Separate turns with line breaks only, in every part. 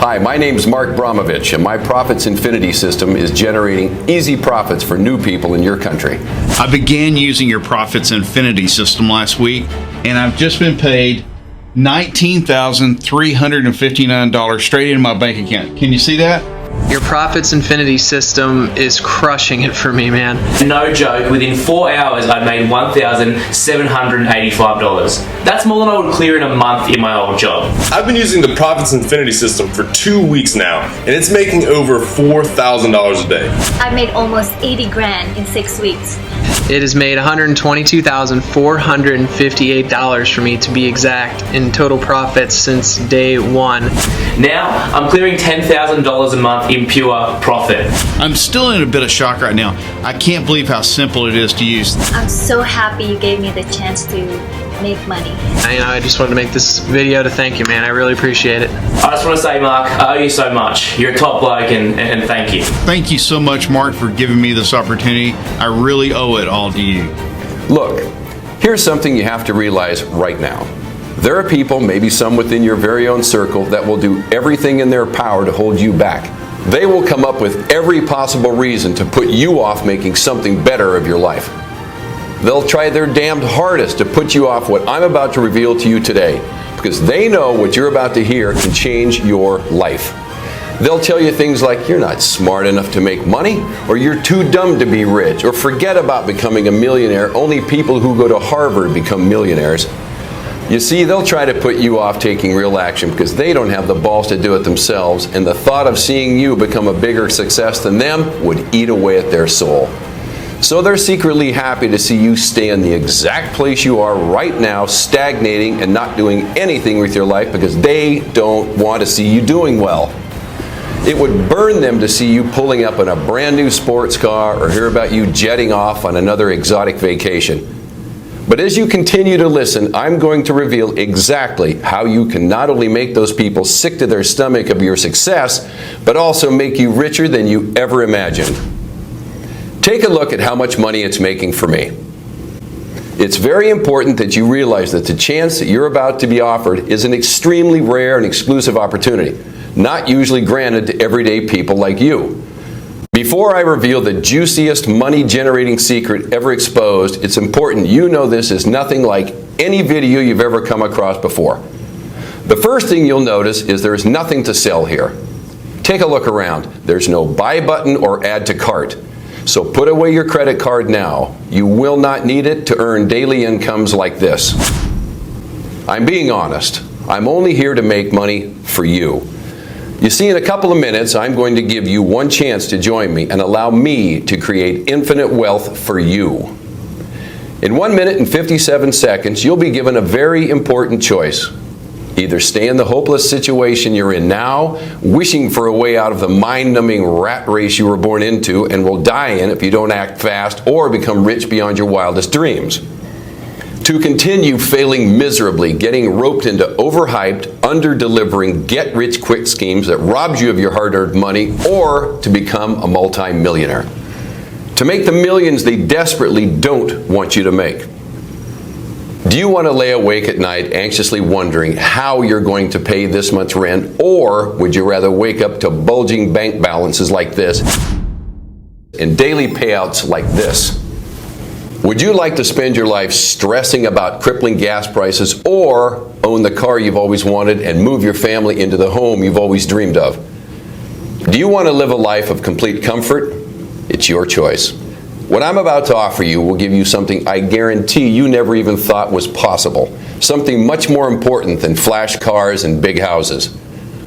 Hi, my name is Mark Bromovich, and my Profits Infinity system is generating easy profits for new people in your country.
I began using your Profits Infinity system last week, and I've just been paid $19,359 straight into my bank account. Can you see that?
Your Profits Infinity system is crushing it for me, man.
No joke, within 4 hours I made $1,785. That's more than I would clear in a month in my old job.
I've been using the Profits Infinity system for 2 weeks now, and it's making over $4,000 a day.
I've made almost 80 grand in 6 weeks.
It has made $122,458 for me, to be exact, in total profits since day one.
Now I'm clearing $10,000 a month in pure profit.
I'm still in a bit of shock right now. I can't believe how simple it is to use.
I'm so happy you gave me the chance to make money.
I just wanted to make this video to thank you, man. I really appreciate it.
I just want to say, Mark, I owe you so much. You're a top bloke, and thank you.
Thank you so much, Mark, for giving me this opportunity. I really owe it all to you.
Look, here's something you have to realize right now. There are people, maybe some within your very own circle, that will do everything in their power to hold you back. They will come up with every possible reason to put you off making something better of your life. They'll try their damned hardest to put you off what I'm about to reveal to you today, because they know what you're about to hear can change your life. They'll tell you things like you're not smart enough to make money, or you're too dumb to be rich, or forget about becoming a millionaire. Only people who go to Harvard become millionaires. You see, they'll try to put you off taking real action because they don't have the balls to do it themselves, and the thought of seeing you become a bigger success than them would eat away at their soul. So they're secretly happy to see you stay in the exact place you are right now, stagnating and not doing anything with your life because they don't want to see you doing well. It would burn them to see you pulling up in a brand new sports car or hear about you jetting off on another exotic vacation. But as you continue to listen, I'm going to reveal exactly how you can not only make those people sick to their stomach of your success, but also make you richer than you ever imagined. Take a look at how much money it's making for me. It's very important that you realize that the chance that you're about to be offered is an extremely rare and exclusive opportunity, not usually granted to everyday people like you. Before I reveal the juiciest money-generating secret ever exposed, it's important you know this is nothing like any video you've ever come across before. The first thing you'll notice is there is nothing to sell here. Take a look around. There's no buy button or add to cart. So put away your credit card now. You will not need it to earn daily incomes like this. I'm being honest. I'm only here to make money for you. You see, in a couple of minutes, I'm going to give you one chance to join me and allow me to create infinite wealth for you. In 1 minute and 57 seconds, you'll be given a very important choice. Either stay in the hopeless situation you're in now, wishing for a way out of the mind-numbing rat race you were born into and will die in if you don't act fast, or become rich beyond your wildest dreams. To continue failing miserably, getting roped into overhyped, under-delivering, get-rich-quick schemes that robs you of your hard-earned money, or to become a multi-millionaire. To make the millions they desperately don't want you to make. Do you want to lay awake at night anxiously wondering how you're going to pay this month's rent, or would you rather wake up to bulging bank balances like this and daily payouts like this? Would you like to spend your life stressing about crippling gas prices, or own the car you've always wanted and move your family into the home you've always dreamed of? Do you want to live a life of complete comfort? It's your choice. What I'm about to offer you will give you something I guarantee you never even thought was possible. Something much more important than flash cars and big houses.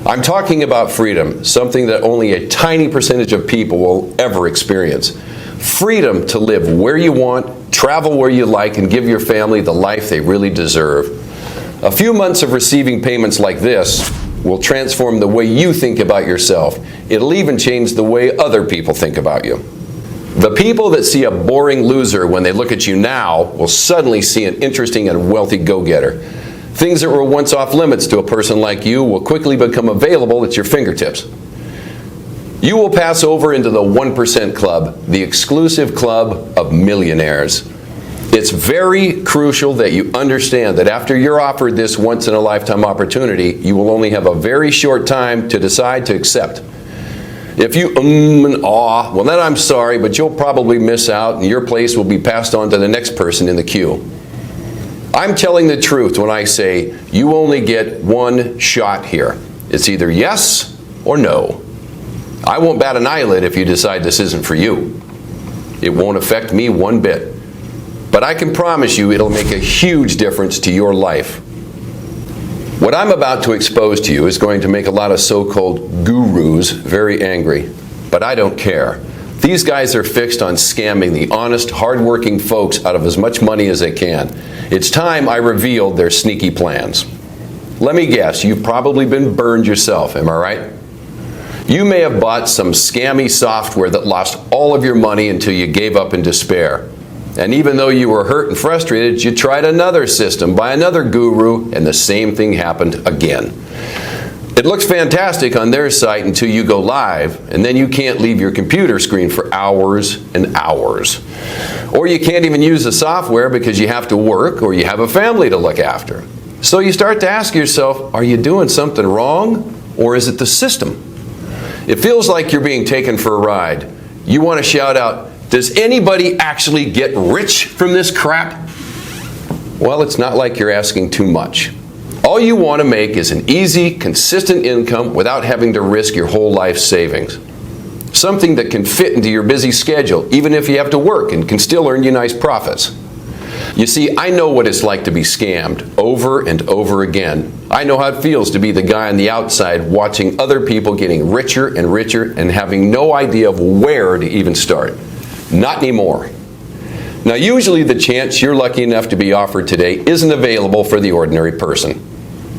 I'm talking about freedom, something that only a tiny percentage of people will ever experience. Freedom to live where you want, travel where you like, and give your family the life they really deserve. A few months of receiving payments like this will transform the way you think about yourself. It'll even change the way other people think about you. The people that see a boring loser when they look at you now will suddenly see an interesting and wealthy go-getter. Things that were once off limits to a person like you will quickly become available at your fingertips. You will pass over into the 1% club, the exclusive club of millionaires. It's very crucial that you understand that after you're offered this once-in-a-lifetime opportunity, you will only have a very short time to decide to accept. If you and ah, well then I'm sorry, but you'll probably miss out and your place will be passed on to the next person in the queue. I'm telling the truth when I say you only get one shot here. It's either yes or no. I won't bat an eyelid if you decide this isn't for you. It won't affect me one bit. But I can promise you it'll make a huge difference to your life. What I'm about to expose to you is going to make a lot of so-called gurus very angry, but I don't care. These guys are fixed on scamming the honest, hard-working folks out of as much money as they can. It's time I revealed their sneaky plans. Let me guess, you've probably been burned yourself, am I right? You may have bought some scammy software that lost all of your money until you gave up in despair. And even though you were hurt and frustrated, you tried another system by another guru, and the same thing happened again. It looks fantastic on their site until you go live, and then you can't leave your computer screen for hours and hours. Or you can't even use the software because you have to work or you have a family to look after. So you start to ask yourself, are you doing something wrong, or is it the system? It feels like you're being taken for a ride. You want to shout out, does anybody actually get rich from this crap? Well, it's not like you're asking too much. All you want to make is an easy, consistent income without having to risk your whole life savings. Something that can fit into your busy schedule, even if you have to work, and can still earn you nice profits. You see, I know what it's like to be scammed over and over again. I know how it feels to be the guy on the outside watching other people getting richer and richer and having no idea of where to even start. Not anymore. Now, usually the chance you're lucky enough to be offered today isn't available for the ordinary person.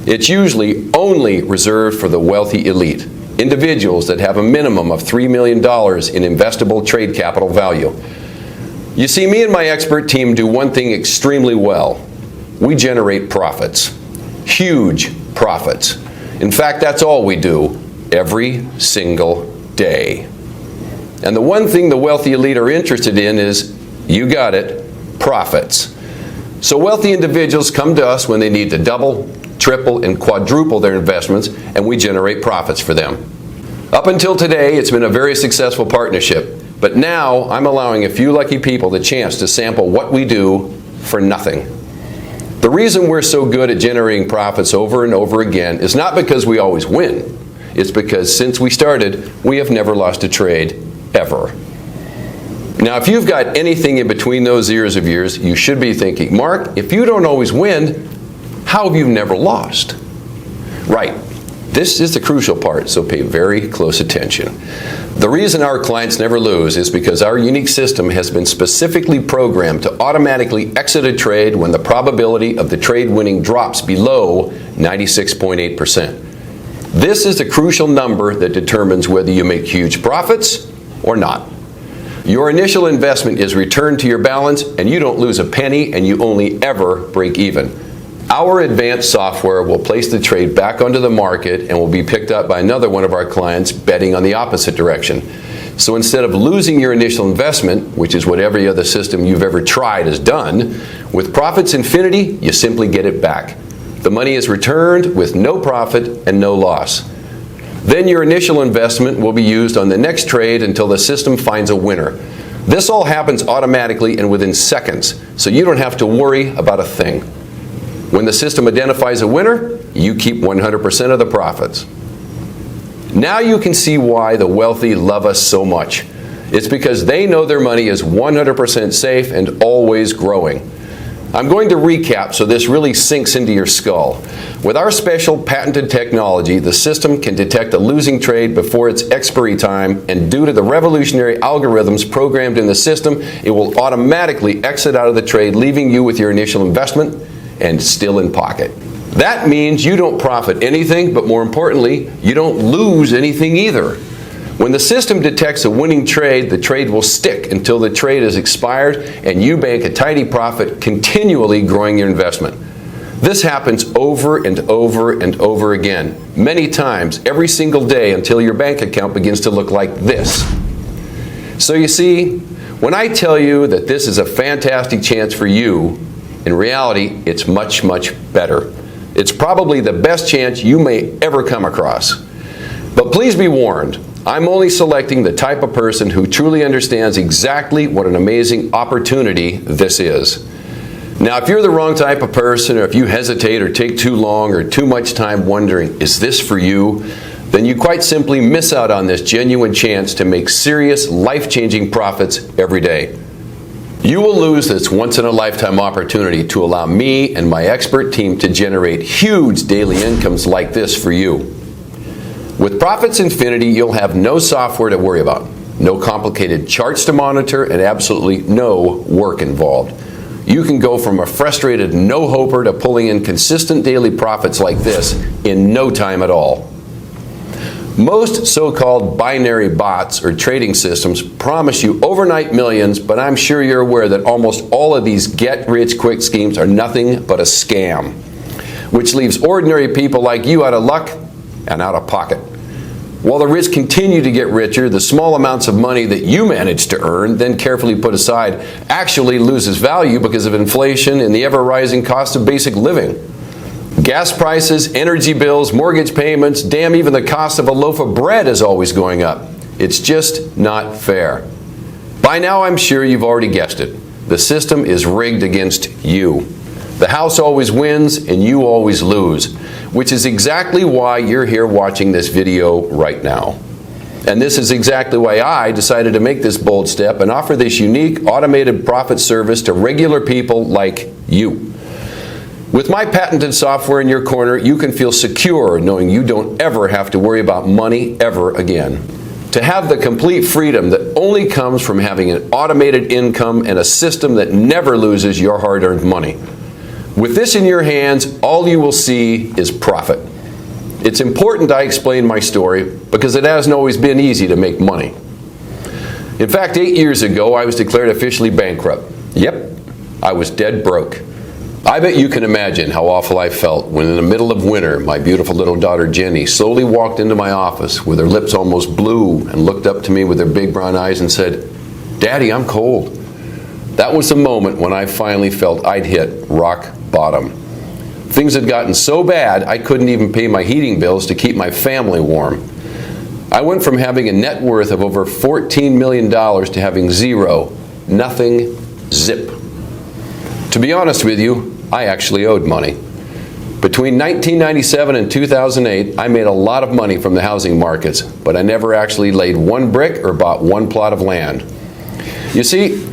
It's usually only reserved for the wealthy elite, individuals that have a minimum of $3 million in investable trade capital value. You see, me and my expert team do one thing extremely well. We generate profits. Huge profits. In fact, that's all we do every single day. And the one thing the wealthy elite are interested in is, you got it, profits. So wealthy individuals come to us when they need to double, triple, and quadruple their investments, and we generate profits for them. Up until today, it's been a very successful partnership. But now, I'm allowing a few lucky people the chance to sample what we do for nothing. The reason we're so good at generating profits over and over again is not because we always win. It's because since we started, we have never lost a trade, ever. Now, if you've got anything in between those ears of yours, you should be thinking, Mark, if you don't always win, how have you never lost? Right. This is the crucial part, so pay very close attention. The reason our clients never lose is because our unique system has been specifically programmed to automatically exit a trade when the probability of the trade winning drops below 96.8%. This is the crucial number that determines whether you make huge profits or not. Your initial investment is returned to your balance, and you don't lose a penny, and you only ever break even. Our advanced software will place the trade back onto the market and will be picked up by another one of our clients betting on the opposite direction. So instead of losing your initial investment, which is what every other system you've ever tried has done, with Profits Infinity, you simply get it back. The money is returned with no profit and no loss. Then your initial investment will be used on the next trade until the system finds a winner. This all happens automatically and within seconds, so you don't have to worry about a thing. When the system identifies a winner, you keep 100% of the profits. Now you can see why the wealthy love us so much. It's because they know their money is 100% safe and always growing. I'm going to recap so this really sinks into your skull. With our special patented technology, the system can detect a losing trade before its expiry time, and due to the revolutionary algorithms programmed in the system, it will automatically exit out of the trade, leaving you with your initial investment and still in pocket. That means you don't profit anything, but more importantly, you don't lose anything either. When the system detects a winning trade, the trade will stick until the trade is expired and you bank a tidy profit, continually growing your investment. This happens over and over and over again, many times, every single day, until your bank account begins to look like this. So you see, When I tell you that this is a fantastic chance for you, in reality, it's much, much better. It's probably the best chance you may ever come across. But please be warned, I'm only selecting the type of person who truly understands exactly what an amazing opportunity this is. Now, if you're the wrong type of person, or if you hesitate or take too long or too much time wondering, is this for you? Then you quite simply miss out on this genuine chance to make serious, life-changing profits every day. You will lose this once-in-a-lifetime opportunity to allow me and my expert team to generate huge daily incomes like this for you. With Profits Infinity, you'll have no software to worry about, no complicated charts to monitor, and absolutely no work involved. You can go from a frustrated no-hoper to pulling in consistent daily profits like this in no time at all. Most so-called binary bots or trading systems promise you overnight millions, but I'm sure you're aware that almost all of these get-rich-quick schemes are nothing but a scam, which leaves ordinary people like you out of luck and out of pocket. While the rich continue to get richer, the small amounts of money that you manage to earn, then carefully put aside, actually loses value because of inflation and the ever-rising cost of basic living. Gas prices, energy bills, mortgage payments, damn, even the cost of a loaf of bread is always going up. It's just not fair. By now, I'm sure you've already guessed it. The system is rigged against you. The house always wins and you always lose, which is exactly why you're here watching this video right now. And this is exactly why I decided to make this bold step and offer this unique automated profit service to regular people like you. With my patented software in your corner, you can feel secure knowing you don't ever have to worry about money ever again. To have the complete freedom that only comes from having an automated income and a system that never loses your hard-earned money. With this in your hands, all you will see is profit. It's important I explain my story because it hasn't always been easy to make money. In fact, 8 years ago, I was declared officially bankrupt. Yep, I was dead broke. I bet you can imagine how awful I felt when in the middle of winter, my beautiful little daughter Jenny slowly walked into my office with her lips almost blue and looked up to me with her big brown eyes and said, "Daddy, I'm cold." That was the moment when I finally felt I'd hit rock bottom. Things had gotten so bad I couldn't even pay my heating bills to keep my family warm. I went from having a net worth of over $14 million to having zero, nothing, zip. To be honest with you, I actually owed money. Between 1997 and 2008, I made a lot of money from the housing markets, but I never actually laid one brick or bought one plot of land. You see,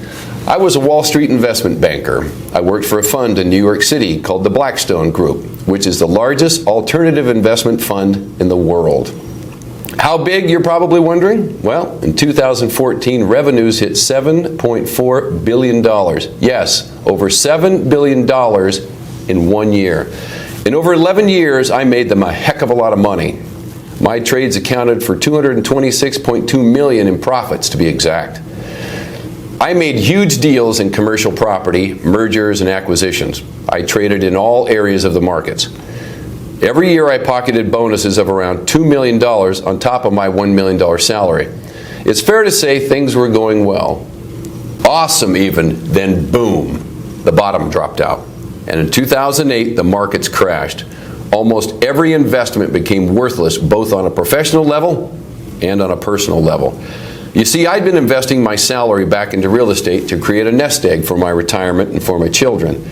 I was a Wall Street investment banker. I worked for a fund in New York City called the Blackstone Group, which is the largest alternative investment fund in the world. How big, you're probably wondering? Well, in 2014, revenues hit $7.4 billion. Yes, over $7 billion in 1 year. In over 11 years, I made them a heck of a lot of money. My trades accounted for $226.2 million in profits, to be exact. I made huge deals in commercial property, mergers, and acquisitions. I traded in all areas of the markets. Every year I pocketed bonuses of around $2 million on top of my $1 million salary. It's fair to say things were going well. Awesome even, then boom, the bottom dropped out. And in 2008, the markets crashed. Almost every investment became worthless, both on a professional level and on a personal level. You see, I'd been investing my salary back into real estate to create a nest egg for my retirement and for my children.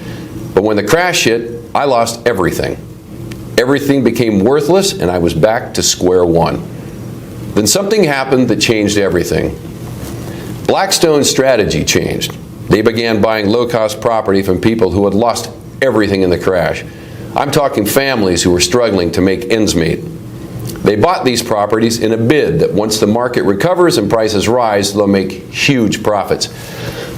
But when the crash hit, I lost everything. Everything became worthless and I was back to square one. Then something happened that changed everything. Blackstone's strategy changed. They began buying low-cost property from people who had lost everything in the crash. I'm talking families who were struggling to make ends meet. They bought these properties in a bid that once the market recovers and prices rise, they'll make huge profits.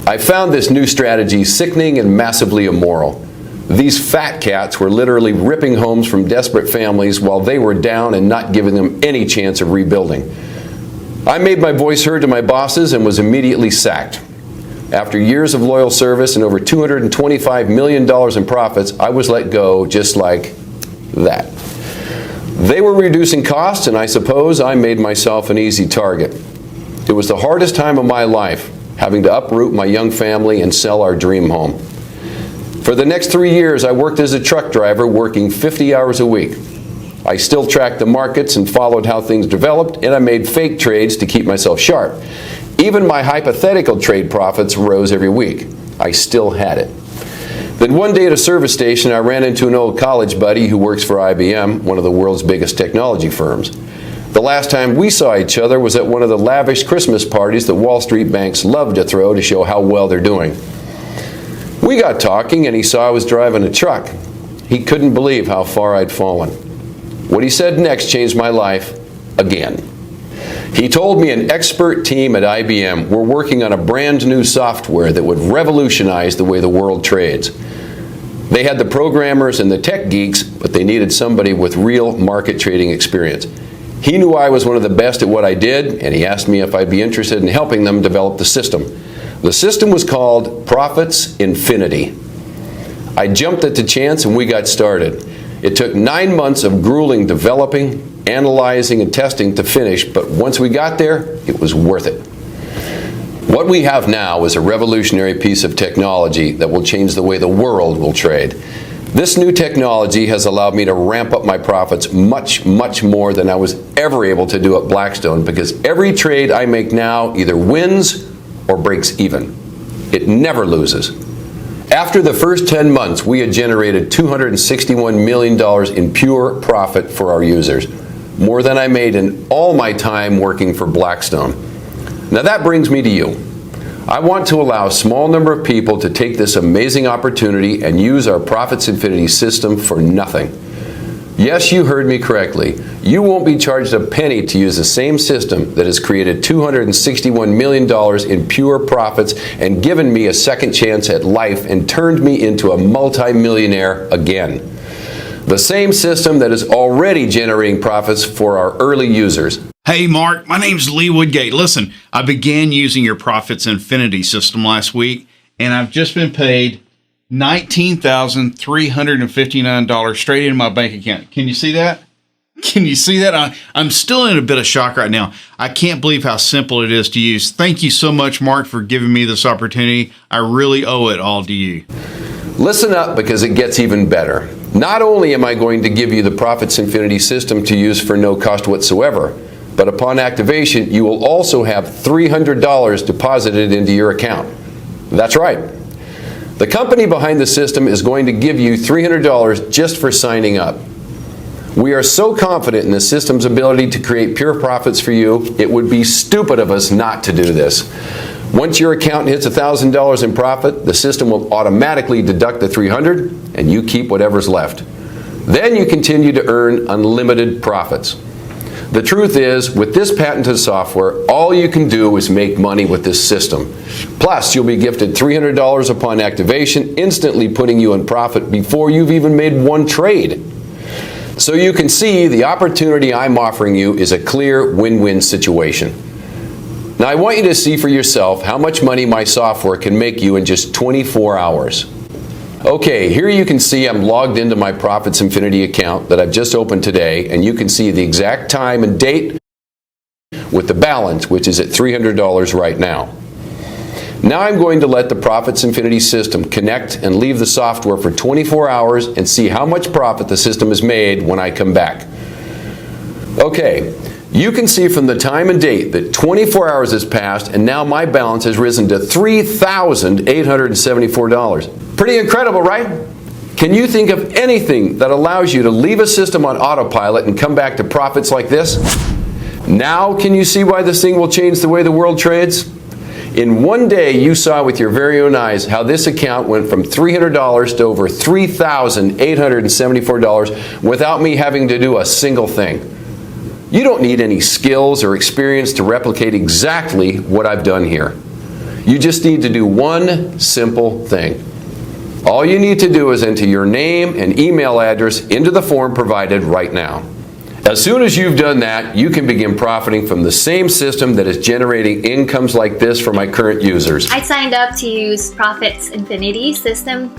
I found this new strategy sickening and massively immoral. These fat cats were literally ripping homes from desperate families while they were down and not giving them any chance of rebuilding. I made my voice heard to my bosses and was immediately sacked. After years of loyal service and over $225 million in profits, I was let go just like that. They were reducing costs, and I suppose I made myself an easy target. It was the hardest time of my life, having to uproot my young family and sell our dream home. For the next 3 years, I worked as a truck driver, working 50 hours a week. I still tracked the markets and followed how things developed, and I made fake trades to keep myself sharp. Even my hypothetical trade profits rose every week. I still had it. Then one day at a service station, I ran into an old college buddy who works for IBM, one of the world's biggest technology firms. The last time we saw each other was at one of the lavish Christmas parties that Wall Street banks love to throw to show how well they're doing. We got talking, and he saw I was driving a truck. He couldn't believe how far I'd fallen. What he said next changed my life again. He told me an expert team at IBM were working on a brand new software that would revolutionize the way the world trades. They had the programmers and the tech geeks, but they needed somebody with real market trading experience. He knew I was one of the best at what I did, and he asked me if I'd be interested in helping them develop the system. The system was called Profits Infinity. I jumped at the chance and we got started. It took 9 months of grueling developing, analyzing, and testing to finish, but once we got there, it was worth it. What we have now is a revolutionary piece of technology that will change the way the world will trade. This new technology has allowed me to ramp up my profits much, much more than I was ever able to do at Blackstone, because every trade I make now either wins or breaks even. It never loses. After the first 10 months, we had generated $261 million in pure profit for our users, more than I made in all my time working for Blackstone. Now that brings me to you. I want to allow a small number of people to take this amazing opportunity and use our Profits Infinity system for nothing. Yes, you heard me correctly. You won't be charged a penny to use the same system that has created $261 million in pure profits and given me a second chance at life and turned me into a multi-millionaire again. The same system that is already generating profits for our early users.
Hey, Mark, my name's Lee Woodgate. Listen, I began using your Profits Infinity system last week, and I've just been paid $19,359 straight into my bank account. Can you see that? Can you see that? I'm still in a bit of shock right now. I can't believe how simple it is to use. Thank you so much, Mark, for giving me this opportunity. I really owe it all to you.
Listen up, because it gets even better. Not only am I going to give you the Profits Infinity system to use for no cost whatsoever, but upon activation, you will also have $300 deposited into your account. That's right. The company behind the system is going to give you $300 just for signing up. We are so confident in the system's ability to create pure profits for you, it would be stupid of us not to do this. Once your account hits $1,000 in profit, the system will automatically deduct the $300 and you keep whatever's left. Then you continue to earn unlimited profits. The truth is, with this patented software, all you can do is make money with this system. Plus, you'll be gifted $300 upon activation, instantly putting you in profit before you've even made one trade. So you can see the opportunity I'm offering you is a clear win-win situation. Now I want you to see for yourself how much money my software can make you in just 24 hours. Okay, here you can see I'm logged into my Profits Infinity account that I've just opened today, and you can see the exact time and date with the balance, which is at $300 right now. Now I'm going to let the Profits Infinity system connect and leave the software for 24 hours and see how much profit the system has made when I come back. Okay, you can see from the time and date that 24 hours has passed, and now my balance has risen to $3,874. Pretty incredible, right? Can you think of anything that allows you to leave a system on autopilot and come back to profits like this? Now can you see why this thing will change the way the world trades? In one day, you saw with your very own eyes how this account went from $300 to over $3,874 without me having to do a single thing. You don't need any skills or experience to replicate exactly what I've done here. You just need to do one simple thing. All you need to do is enter your name and email address into the form provided right now. As soon as you've done that, you can begin profiting from the same system that is generating incomes like this for my current users.
I signed up to use Profits Infinity system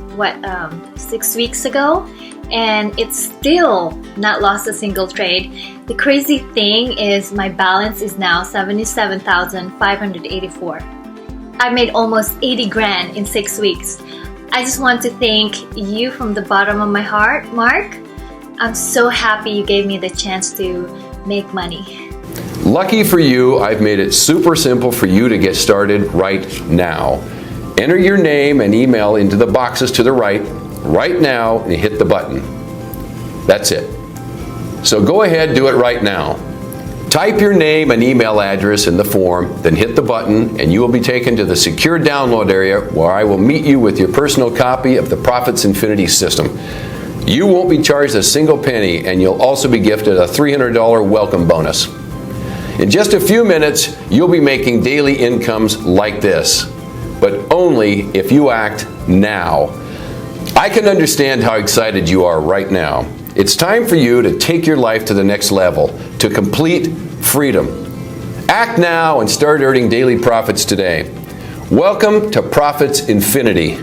6 weeks ago, and it's still not lost a single trade. The crazy thing is my balance is now $77,584. I made almost 80 grand in 6 weeks. I just want to thank you from the bottom of my heart, Mark. I'm so happy you gave me the chance to make money.
Lucky for you, I've made it super simple for you to get started right now. Enter your name and email into the boxes to the right now, and hit the button. That's it. So go ahead, do it right now. Type your name and email address in the form, then hit the button, and you will be taken to the secure download area where I will meet you with your personal copy of the Profits Infinity system. You won't be charged a single penny, and you'll also be gifted a $300 welcome bonus. In just a few minutes, you'll be making daily incomes like this, but only if you act now. I can understand how excited you are right now. It's time for you to take your life to the next level, to complete freedom. Act now and start earning daily profits today. Welcome to Profits Infinity.